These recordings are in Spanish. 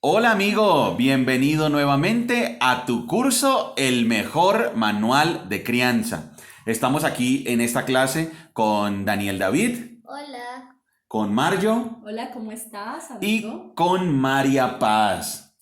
Hola amigo, bienvenido nuevamente a tu curso El mejor manual de crianza. Estamos aquí en esta clase con Daniel David, Hola. con Mario Hola, ¿cómo estás, y amigo? con María Paz.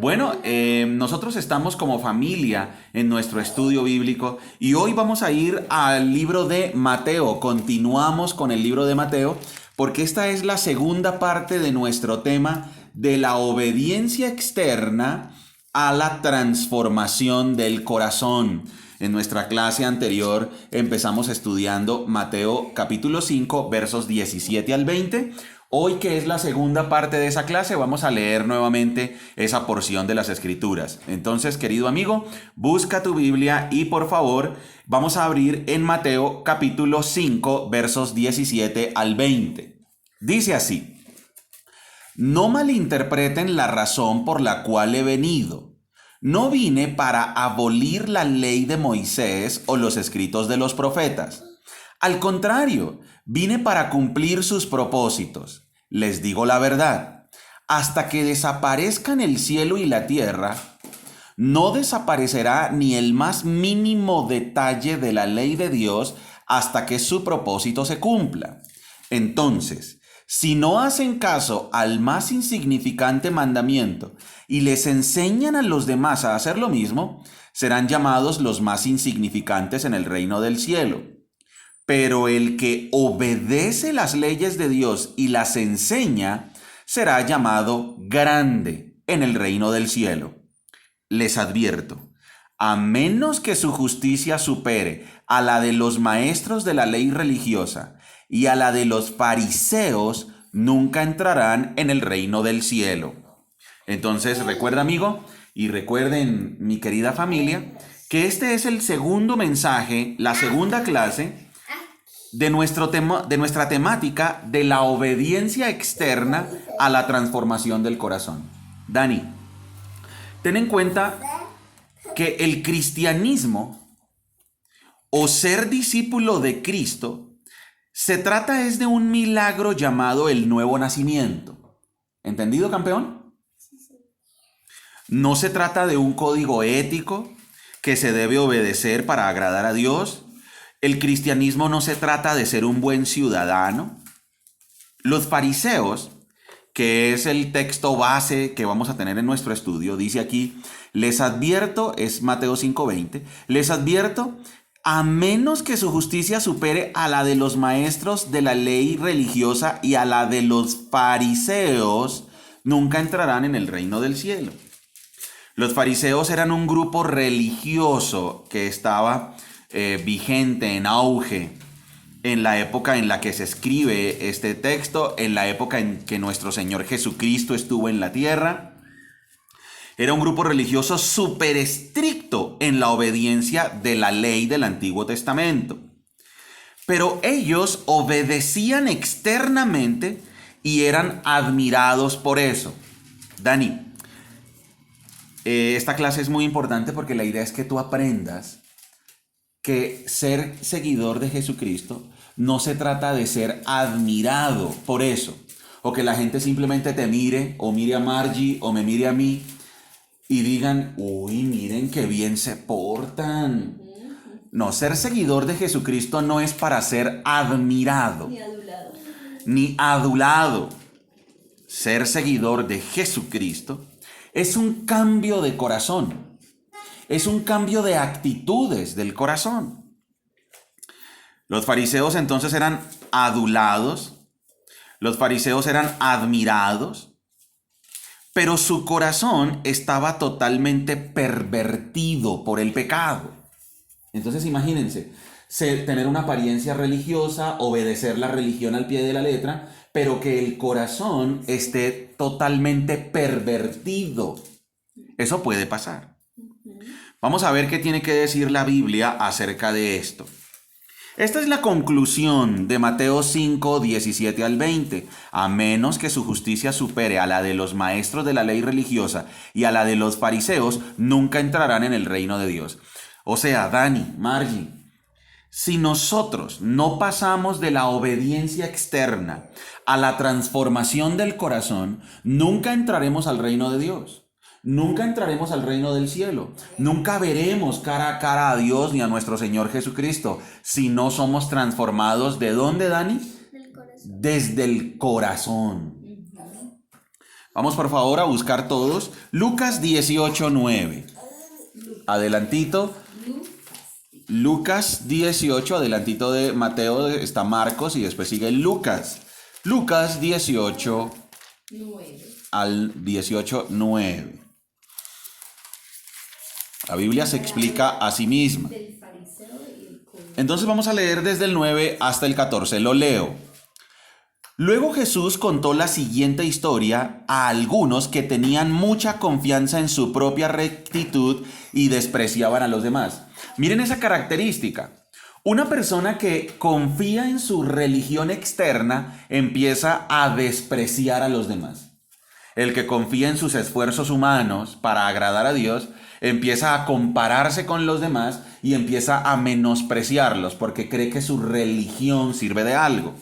Bueno, Hola. nosotros estamos como familia en nuestro estudio bíblico y hoy vamos a ir al libro de Mateo. Continuamos con el libro de Mateo porque esta es la segunda parte de nuestro tema de la obediencia externa a la transformación del corazón. En nuestra clase anterior empezamos estudiando Mateo capítulo 5 versos 17 al 20. Hoy, que es la segunda parte de esa clase, vamos a leer nuevamente esa porción de las Escrituras. Entonces, querido amigo, busca tu Biblia y por favor, vamos a abrir en Mateo capítulo 5, versos 17 al 20. Dice así: No malinterpreten la razón por la cual he venido. No vine para abolir la ley de Moisés o los escritos de los profetas. Al contrario, vine para cumplir sus propósitos. Les digo la verdad, hasta que desaparezcan el cielo y la tierra, no desaparecerá ni el más mínimo detalle de la ley de Dios hasta que su propósito se cumpla. Entonces, si no hacen caso al más insignificante mandamiento y les enseñan a los demás a hacer lo mismo, serán llamados los más insignificantes en el reino del cielo. Pero el que obedece las leyes de Dios y las enseña, será llamado grande en el reino del cielo. Les advierto, a menos que su justicia supere a la de los maestros de la ley religiosa y a la de los fariseos, nunca entrarán en el reino del cielo. Entonces, recuerda, amigo, y recuerden, mi querida familia, que este es el segundo mensaje, la segunda clase de nuestra temática de la obediencia externa a la transformación del corazón. Dani, ten en cuenta que el cristianismo o ser discípulo de Cristo se trata es de un milagro llamado el nuevo nacimiento. ¿Entendido, campeón? No se trata de un código ético que se debe obedecer para agradar a Dios. El cristianismo no se trata de ser un buen ciudadano. Los fariseos, que es el texto base que vamos a tener en nuestro estudio, dice aquí: les advierto, es Mateo 5:20, les advierto, a menos que su justicia supere a la de los maestros de la ley religiosa y a la de los fariseos, nunca entrarán en el reino del cielo. Los fariseos eran un grupo religioso que estaba vigente, en auge, en la época en la que se escribe este texto, en la época en que nuestro Señor Jesucristo estuvo en la tierra. Era un grupo religioso súper estricto en la obediencia de la ley del Antiguo Testamento. Pero ellos obedecían externamente y eran admirados por eso. Dani, esta clase es muy importante porque la idea es que tú aprendas que ser seguidor de Jesucristo no se trata de ser admirado por eso, o que la gente simplemente te mire, o mire a Margie, o me mire a mí, y digan: uy, miren qué bien se portan. No, ser seguidor de Jesucristo no es para ser admirado, Ni adulado. ni adulado. Ser seguidor de Jesucristo es un cambio de corazón, es un cambio de actitudes del corazón. Los fariseos entonces eran adulados, los fariseos eran admirados, pero su corazón estaba totalmente pervertido por el pecado. Entonces imagínense, tener una apariencia religiosa, obedecer la religión al pie de la letra, pero que el corazón esté totalmente pervertido. Eso puede pasar. Vamos a ver qué tiene que decir la Biblia acerca de esto. Esta es la conclusión de Mateo 5, 17 al 20. A menos que su justicia supere a la de los maestros de la ley religiosa y a la de los fariseos, nunca entrarán en el reino de Dios. O sea, Dani, Margie, Si nosotros no pasamos de la obediencia externa a la transformación del corazón, nunca entraremos al reino de Dios. Nunca entraremos al reino del cielo. Nunca veremos cara a cara a Dios ni a nuestro Señor Jesucristo si no somos transformados. ¿De dónde, Dani? Del corazón. Desde el corazón. Vamos por favor a buscar todos. Lucas 18:9. Adelantito. Lucas 18, adelantito de Mateo está Marcos y después sigue Lucas. Lucas 18 al 18:9. La Biblia se explica a sí misma. Entonces vamos a leer desde el 9 hasta el 14. Lo leo. Luego Jesús contó la siguiente historia a algunos que tenían mucha confianza en su propia rectitud y despreciaban a los demás. Miren esa característica. Una persona que confía en su religión externa empieza a despreciar a los demás. El que confía en sus esfuerzos humanos para agradar a Dios empieza a compararse con los demás y empieza a menospreciarlos porque cree que su religión sirve de algo.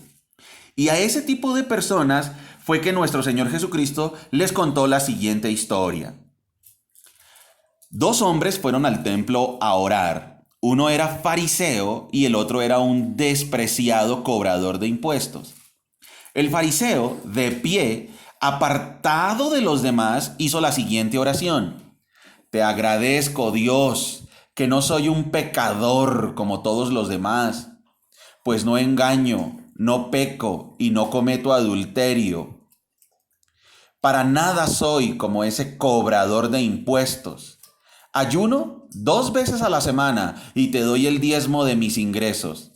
Y a ese tipo de personas fue que nuestro Señor Jesucristo les contó la siguiente historia. 2 hombres fueron al templo a orar. Uno era fariseo y el otro era un despreciado cobrador de impuestos. El fariseo, de pie, apartado de los demás, hizo la siguiente oración. Te agradezco, Dios, que no soy un pecador como todos los demás, pues no engaño, no peco y no cometo adulterio. Para nada soy como ese cobrador de impuestos. Ayuno 2 veces a la semana y te doy el diezmo de mis ingresos.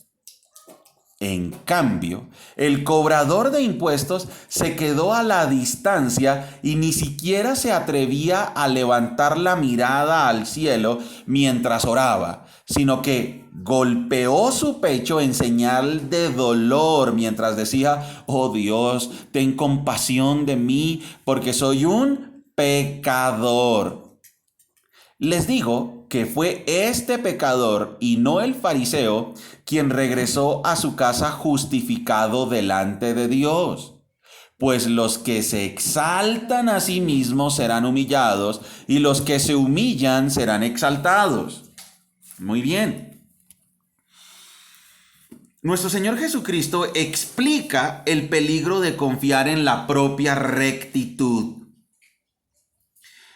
En cambio, el cobrador de impuestos se quedó a la distancia y ni siquiera se atrevía a levantar la mirada al cielo mientras oraba, sino que golpeó su pecho en señal de dolor mientras decía, oh Dios, ten compasión de mí porque soy un pecador. Les digo que fue este pecador y no el fariseo quien regresó a su casa justificado delante de Dios. Pues los que se exaltan a sí mismos serán humillados y los que se humillan serán exaltados. Muy bien. Nuestro Señor Jesucristo explica el peligro de confiar en la propia rectitud,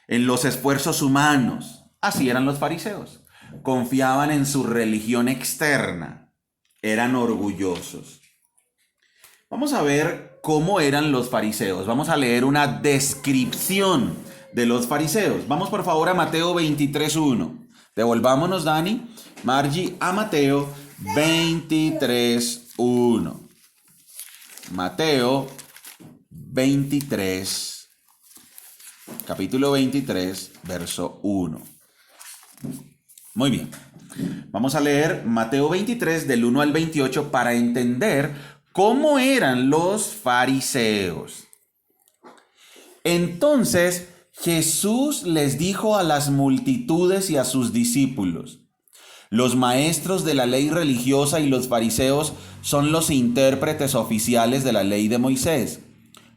en los esfuerzos humanos. Así eran los fariseos. Confiaban en su religión externa. Eran orgullosos. Vamos a ver cómo eran los fariseos. Vamos a leer una descripción de los fariseos. Vamos por favor a Mateo 23:1. Devolvámonos, Dani, Margie, a Mateo 23:1. Mateo 23, capítulo 23, verso 1. Muy bien. Vamos a leer Mateo 23 del 1 al 28 para entender cómo eran los fariseos. Entonces Jesús les dijo a las multitudes y a sus discípulos: los maestros de la ley religiosa y los fariseos son los intérpretes oficiales de la ley de Moisés.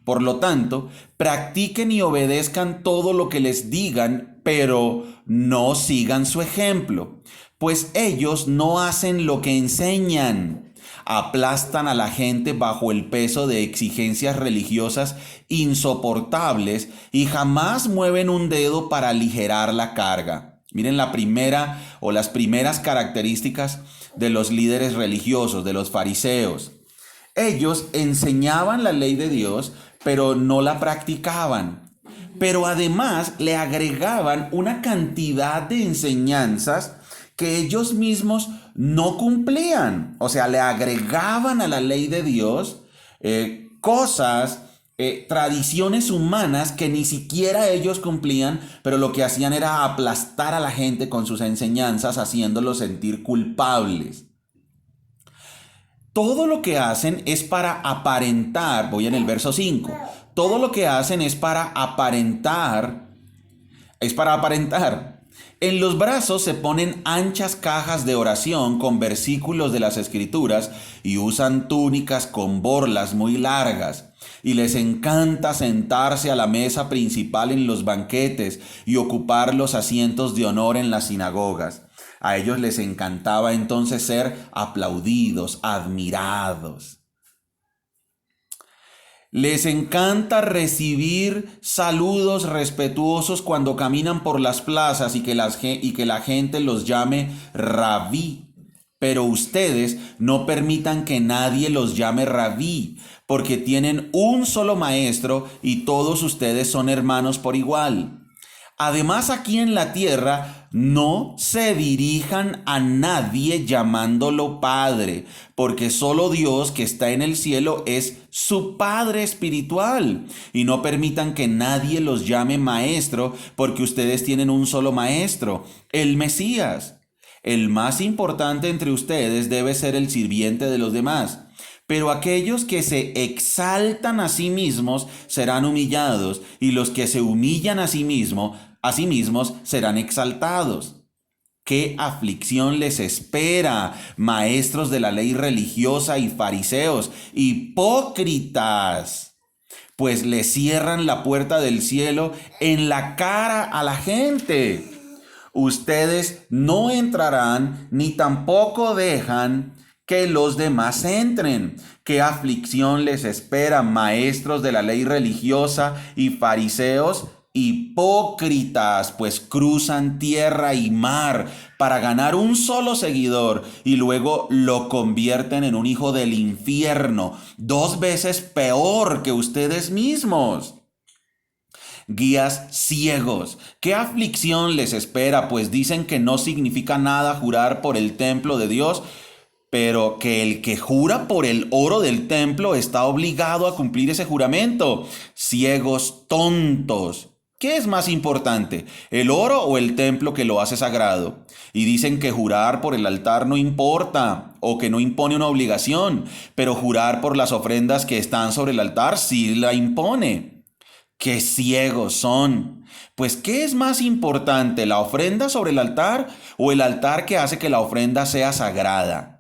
Por lo tanto, practiquen y obedezcan todo lo que les digan, pero no sigan su ejemplo, pues ellos no hacen lo que enseñan. Aplastan a la gente bajo el peso de exigencias religiosas insoportables y jamás mueven un dedo para aligerar la carga. Miren la primera o las primeras características de los líderes religiosos, de los fariseos. Ellos enseñaban la ley de Dios, pero no la practicaban. Pero además le agregaban una cantidad de enseñanzas que ellos mismos no cumplían. O sea, le agregaban a la ley de Dios cosas, tradiciones humanas que ni siquiera ellos cumplían, pero lo que hacían era aplastar a la gente con sus enseñanzas, haciéndolos sentir culpables. Todo lo que hacen es para aparentar, voy en el verso 5, todo lo que hacen es para aparentar En los brazos se ponen anchas cajas de oración con versículos de las Escrituras y usan túnicas con borlas muy largas. Y les encanta sentarse a la mesa principal en los banquetes y ocupar los asientos de honor en las sinagogas. A ellos les encantaba entonces ser aplaudidos, admirados. Les encanta recibir saludos respetuosos cuando caminan por las plazas y que la gente los llame rabí. Pero ustedes no permitan que nadie los llame rabí, porque tienen un solo maestro y todos ustedes son hermanos por igual. Además, aquí en la tierra no se dirijan a nadie llamándolo Padre, porque solo Dios que está en el cielo es su Padre espiritual. Y no permitan que nadie los llame Maestro, porque ustedes tienen un solo Maestro, el Mesías. El más importante entre ustedes debe ser el sirviente de los demás. Pero aquellos que se exaltan a sí mismos serán humillados, y los que se humillan a sí mismos serán exaltados. ¿Qué aflicción les espera, maestros de la ley religiosa y fariseos, hipócritas? Pues le cierran la puerta del cielo en la cara a la gente. Ustedes no entrarán ni tampoco dejan que los demás entren. ¿Qué aflicción les espera, maestros de la ley religiosa y fariseos? Hipócritas, pues cruzan tierra y mar para ganar un solo seguidor y luego lo convierten en un hijo del infierno, 2 veces peor que ustedes mismos. Guías ciegos, ¿qué aflicción les espera? Pues dicen que no significa nada jurar por el templo de Dios, pero que el que jura por el oro del templo está obligado a cumplir ese juramento. Ciegos tontos. ¿Qué es más importante, el oro o el templo que lo hace sagrado? Y dicen que jurar por el altar no importa o que no impone una obligación, pero jurar por las ofrendas que están sobre el altar sí la impone. ¡Qué ciegos son! Pues, ¿qué es más importante, la ofrenda sobre el altar o el altar que hace que la ofrenda sea sagrada?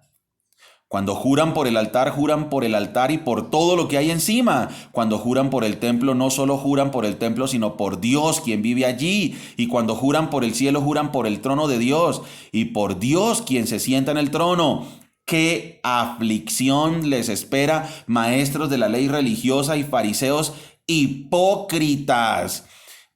Cuando juran por el altar y por todo lo que hay encima. Cuando juran por el templo, no solo juran por el templo, sino por Dios, quien vive allí. Y cuando juran por el cielo, juran por el trono de Dios y por Dios, quien se sienta en el trono. ¡Qué aflicción les espera, maestros de la ley religiosa y fariseos hipócritas!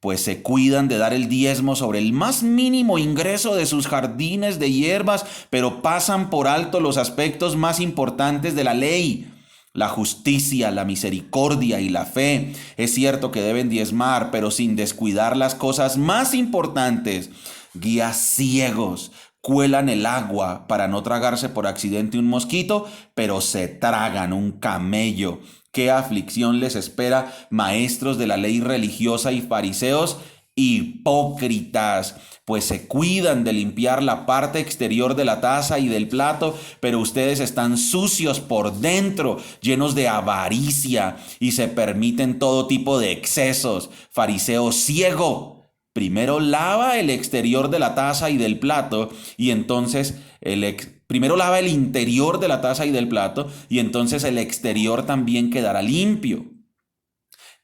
Pues se cuidan de dar el diezmo sobre el más mínimo ingreso de sus jardines de hierbas, pero pasan por alto los aspectos más importantes de la ley: la justicia, la misericordia y la fe. Es cierto que deben diezmar, pero sin descuidar las cosas más importantes. Guías ciegos, cuelan el agua para no tragarse por accidente un mosquito, pero se tragan un camello. ¿Qué aflicción les espera, maestros de la ley religiosa y fariseos hipócritas? Pues se cuidan de limpiar la parte exterior de la taza y del plato, pero ustedes están sucios por dentro, llenos de avaricia y se permiten todo tipo de excesos. Fariseo ciego, primero lava el exterior de la taza y del plato y entonces primero lava el interior de la taza y del plato y entonces el exterior también quedará limpio.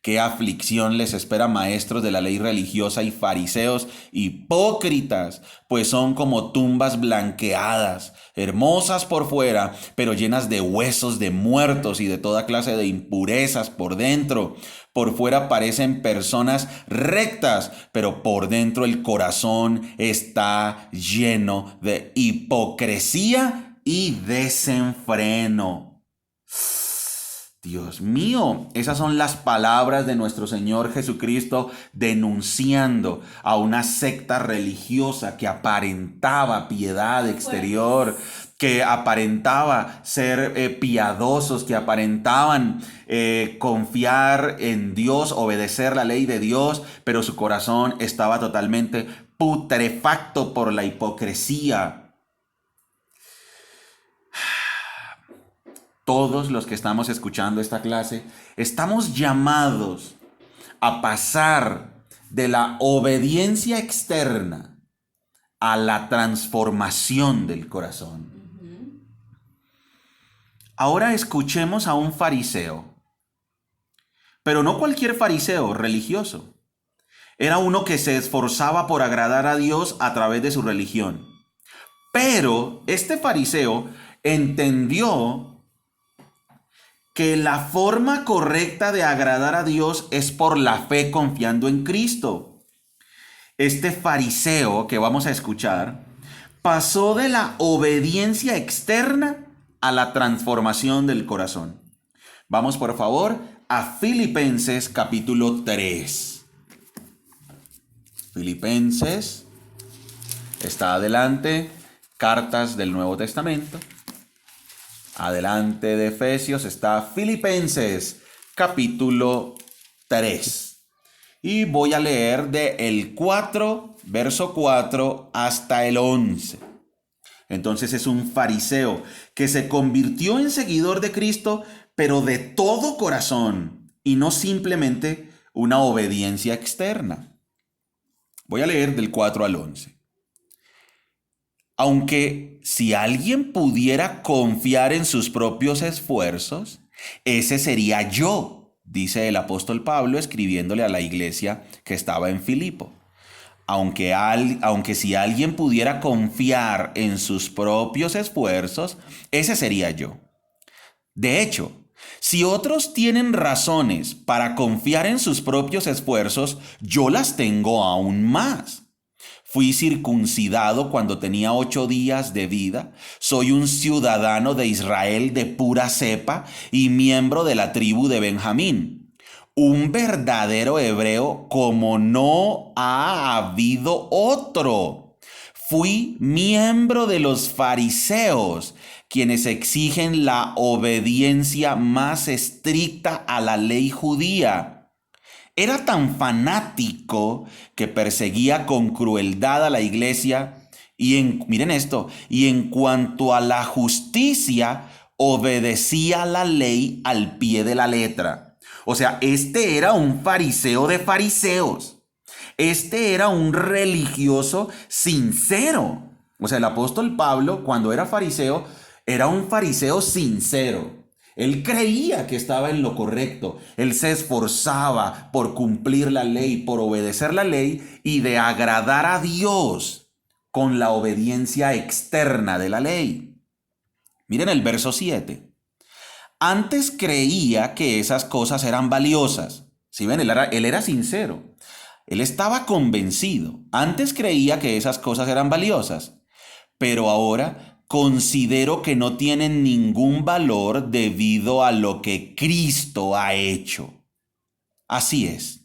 ¿Qué aflicción les espera, maestros de la ley religiosa y fariseos hipócritas? Pues son como tumbas blanqueadas, hermosas por fuera, pero llenas de huesos de muertos y de toda clase de impurezas por dentro. Por fuera parecen personas rectas, pero por dentro el corazón está lleno de hipocresía y desenfreno. Dios mío, esas son las palabras de nuestro Señor Jesucristo denunciando a una secta religiosa que aparentaba piedad exterior, que aparentaba ser piadosos, que aparentaban confiar en Dios, obedecer la ley de Dios, pero su corazón estaba totalmente putrefacto por la hipocresía. Todos los que estamos escuchando esta clase, estamos llamados a pasar de la obediencia externa a la transformación del corazón. Ahora escuchemos a un fariseo, pero no cualquier fariseo religioso. Era uno que se esforzaba por agradar a Dios a través de su religión. Pero este fariseo entendió que la forma correcta de agradar a Dios es por la fe confiando en Cristo. Este fariseo que vamos a escuchar pasó de la obediencia externa a la transformación del corazón. Vamos por favor a Filipenses capítulo 3. Filipenses está adelante, cartas del Nuevo Testamento. Adelante de Efesios está Filipenses capítulo 3. Y voy a leer del 4, verso 4 hasta el 11. Entonces es un fariseo que se convirtió en seguidor de Cristo, pero de todo corazón y no simplemente una obediencia externa. Voy a leer del 4 al 11. Aunque si alguien pudiera confiar en sus propios esfuerzos, ese sería yo, dice el apóstol Pablo escribiéndole a la iglesia que estaba en Filipo. Aunque si alguien pudiera confiar en sus propios esfuerzos, ese sería yo. De hecho, si otros tienen razones para confiar en sus propios esfuerzos, yo las tengo aún más. Fui circuncidado cuando tenía 8 días de vida. Soy un ciudadano de Israel de pura cepa y miembro de la tribu de Benjamín. Un verdadero hebreo como no ha habido otro. Fui miembro de los fariseos, quienes exigen la obediencia más estricta a la ley judía. Era tan fanático que perseguía con crueldad a la iglesia miren esto, y en cuanto a la justicia, obedecía la ley al pie de la letra. O sea, este era un fariseo de fariseos. Este era un religioso sincero. O sea, el apóstol Pablo, cuando era un fariseo sincero. Él creía que estaba en lo correcto. Él se esforzaba por cumplir la ley, por obedecer la ley y de agradar a Dios con la obediencia externa de la ley. Miren el verso 7. Antes creía que esas cosas eran valiosas. ¿Sí ven? Él era sincero. Él estaba convencido. Antes creía que esas cosas eran valiosas. Pero ahora considero que no tienen ningún valor debido a lo que Cristo ha hecho. Así es.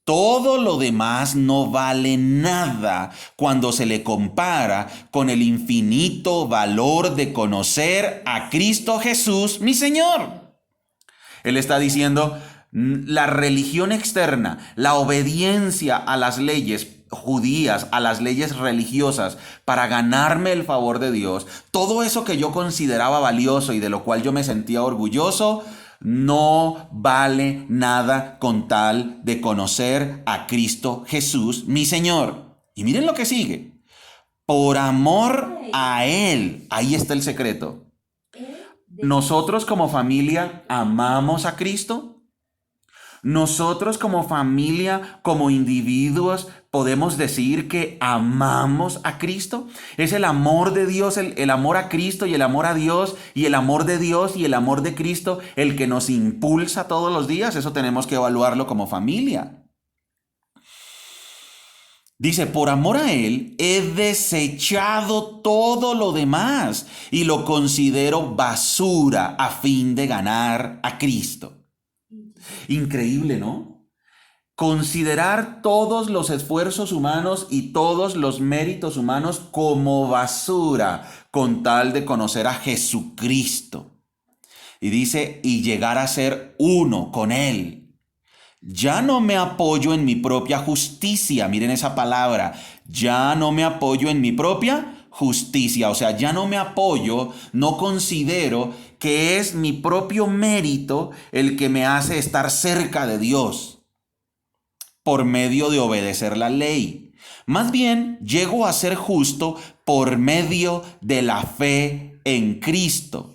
Todo lo demás no vale nada cuando se le compara con el infinito valor de conocer a Cristo Jesús, mi Señor. Él está diciendo, la religión externa, la obediencia a las leyes judías, a las leyes religiosas, para ganarme el favor de Dios, todo eso que yo consideraba valioso y de lo cual yo me sentía orgulloso, no vale nada con tal de conocer a Cristo Jesús, mi Señor. Y miren lo que sigue. Por amor a Él. Ahí está el secreto. Nosotros como familia amamos a Cristo. Nosotros como familia, como individuos, podemos decir que amamos a Cristo. Es el amor de Dios, el amor a Cristo y el amor a Dios y el amor de Dios y el amor de Cristo el que nos impulsa todos los días. Eso tenemos que evaluarlo como familia. Dice, por amor a Él he desechado todo lo demás y lo considero basura a fin de ganar a Cristo. Increíble, ¿no? Considerar todos los esfuerzos humanos y todos los méritos humanos como basura con tal de conocer a Jesucristo. Y dice, y llegar a ser uno con Él. Ya no me apoyo en mi propia justicia. Miren esa palabra. Ya no me apoyo en mi propia justicia. O sea, ya no me apoyo, no considero que es mi propio mérito el que me hace estar cerca de Dios por medio de obedecer la ley. Más bien, llego a ser justo por medio de la fe en Cristo.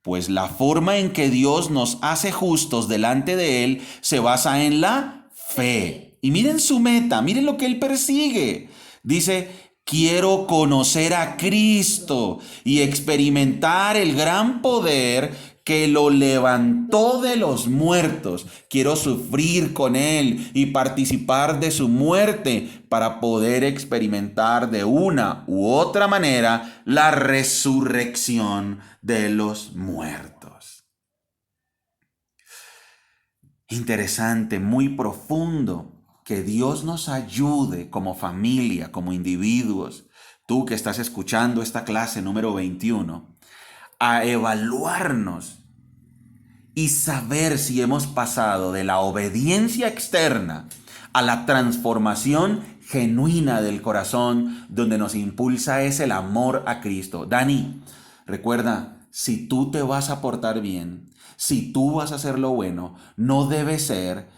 Pues la forma en que Dios nos hace justos delante de Él se basa en la fe. Y miren su meta, miren lo que Él persigue. Dice, quiero conocer a Cristo y experimentar el gran poder que lo levantó de los muertos. Quiero sufrir con Él y participar de su muerte para poder experimentar de una u otra manera la resurrección de los muertos. Interesante, muy profundo, que Dios nos ayude como familia, como individuos, tú que estás escuchando esta clase número 21, a evaluarnos y saber si hemos pasado de la obediencia externa a la transformación genuina del corazón, donde nos impulsa es el amor a Cristo. Dani, recuerda, si tú te vas a portar bien, si tú vas a hacer lo bueno, no debe ser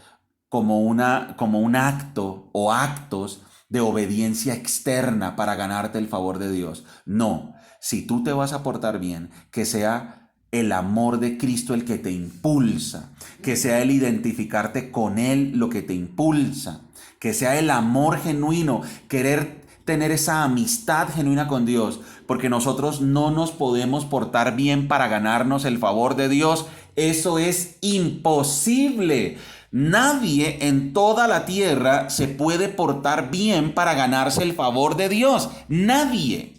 como un acto o actos de obediencia externa para ganarte el favor de Dios. No, si tú te vas a portar bien, que sea el amor de Cristo el que te impulsa, que sea el identificarte con Él lo que te impulsa, que sea el amor genuino, querer tener esa amistad genuina con Dios, porque nosotros no nos podemos portar bien para ganarnos el favor de Dios. Eso es imposible. Nadie en toda la tierra se puede portar bien para ganarse el favor de Dios. Nadie.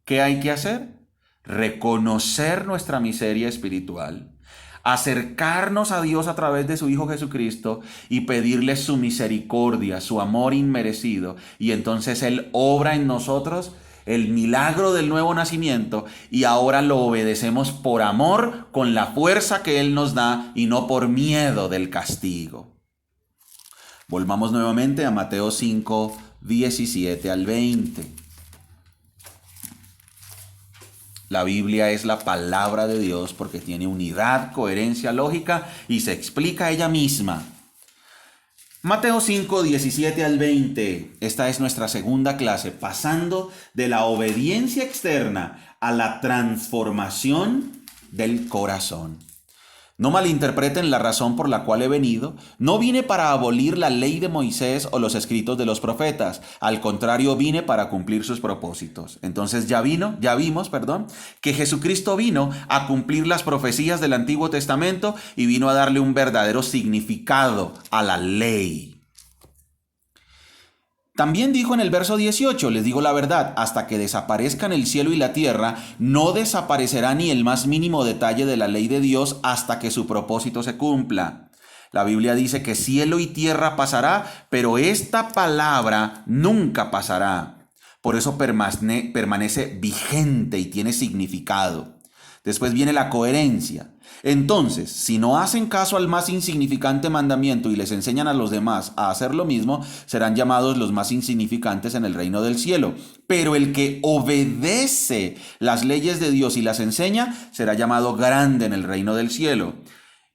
¿Qué hay que hacer? Reconocer nuestra miseria espiritual, acercarnos a Dios a través de su Hijo Jesucristo y pedirle su misericordia, su amor inmerecido. Y entonces Él obra en nosotros el milagro del nuevo nacimiento y ahora lo obedecemos por amor, con la fuerza que Él nos da y no por miedo del castigo. Volvamos nuevamente a Mateo 5, 17 al 20. La Biblia es la palabra de Dios porque tiene unidad, coherencia, lógica y se explica ella misma. Mateo 5, 17 al 20. Esta es nuestra segunda clase, pasando de la obediencia externa a la transformación del corazón. No malinterpreten la razón por la cual he venido. No vine para abolir la ley de Moisés o los escritos de los profetas. Al contrario, vine para cumplir sus propósitos. Entonces ya vimos, que Jesucristo vino a cumplir las profecías del Antiguo Testamento y vino a darle un verdadero significado a la ley. También dijo en el verso 18, les digo la verdad, hasta que desaparezcan el cielo y la tierra, no desaparecerá ni el más mínimo detalle de la ley de Dios hasta que su propósito se cumpla. La Biblia dice que cielo y tierra pasará, pero esta palabra nunca pasará. Por eso permanece vigente y tiene significado. Después viene la coherencia. Entonces, si no hacen caso al más insignificante mandamiento y les enseñan a los demás a hacer lo mismo, serán llamados los más insignificantes en el reino del cielo. Pero el que obedece las leyes de Dios y las enseña, será llamado grande en el reino del cielo.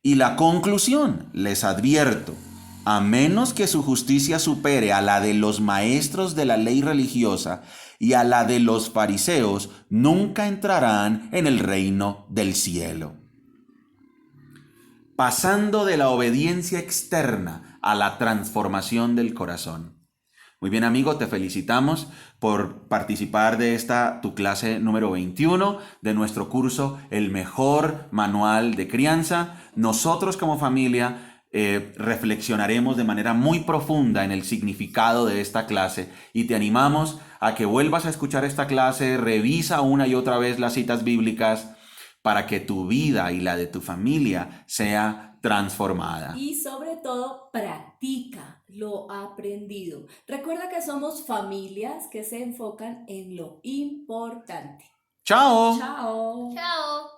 Y la conclusión, les advierto, a menos que su justicia supere a la de los maestros de la ley religiosa y a la de los fariseos, nunca entrarán en el reino del cielo. Pasando de la obediencia externa a la transformación del corazón. Muy bien, amigo, te felicitamos por participar de esta tu clase número 21 de nuestro curso El Mejor Manual de Crianza. Nosotros como familia reflexionaremos de manera muy profunda en el significado de esta clase y te animamos a que vuelvas a escuchar esta clase, revisa una y otra vez las citas bíblicas para que tu vida y la de tu familia sea transformada. Y sobre todo, practica lo aprendido. Recuerda que somos familias que se enfocan en lo importante. ¡Chao! Chao. Chao.